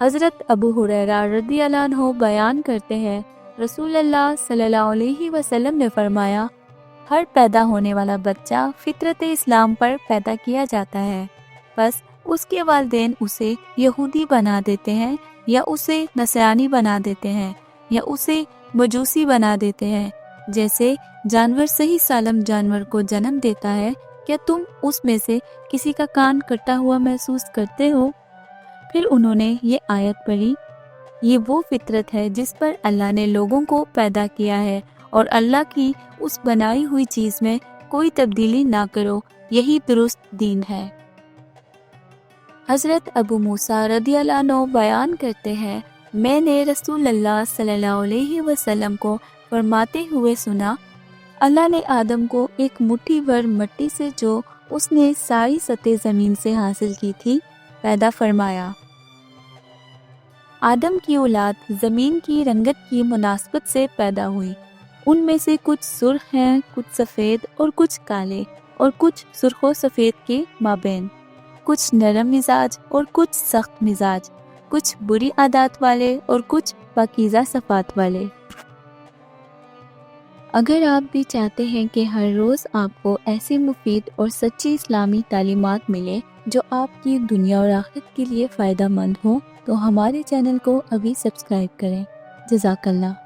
حضرت ابو ہریرہ رضی اللہ عنہ بیان کرتے ہیں، رسول اللہ صلی اللہ علیہ وسلم نے فرمایا، ہر پیدا ہونے والا بچہ فطرت اسلام پر پیدا کیا جاتا ہے، بس اس کے والدین اسے یہودی بنا دیتے ہیں یا اسے نصرانی بنا دیتے ہیں یا اسے مجوسی بنا دیتے ہیں۔ جیسے جانور صحیح سالم جانور کو جنم دیتا ہے، کیا تم اس میں سے کسی کا کان کٹا ہوا محسوس کرتے ہو؟ پھر انہوں نے یہ آیت پڑھی، یہ وہ فطرت ہے جس پر اللہ نے لوگوں کو پیدا کیا ہے، اور اللہ کی اس بنائی ہوئی چیز میں کوئی تبدیلی نہ کرو، یہی درست دین ہے۔ حضرت ابو موسیٰ رضی اللہ عنہ بیان کرتے ہیں، میں نے رسول اللہ صلی اللہ علیہ وسلم کو فرماتے ہوئے سنا، اللہ نے آدم کو ایک مٹھی بھر مٹی سے، جو اس نے ساری سطح زمین سے حاصل کی تھی، پیدا فرمایا۔ آدم کی اولاد زمین کی رنگت کی مناسبت سے پیدا ہوئی، ان میں سے کچھ سرخ ہیں، کچھ سفید اور کچھ کالے، اور کچھ سرخ و سفید کے مابین، کچھ نرم مزاج اور کچھ سخت مزاج، کچھ بری عادات والے اور کچھ پاکیزہ صفات والے۔ اگر آپ بھی چاہتے ہیں کہ ہر روز آپ کو ایسی مفید اور سچی اسلامی تعلیمات ملے جو آپ کی دنیا اور آخرت کے لیے فائدہ مند ہوں، تو ہمارے چینل کو ابھی سبسکرائب کریں۔ جزاک اللہ۔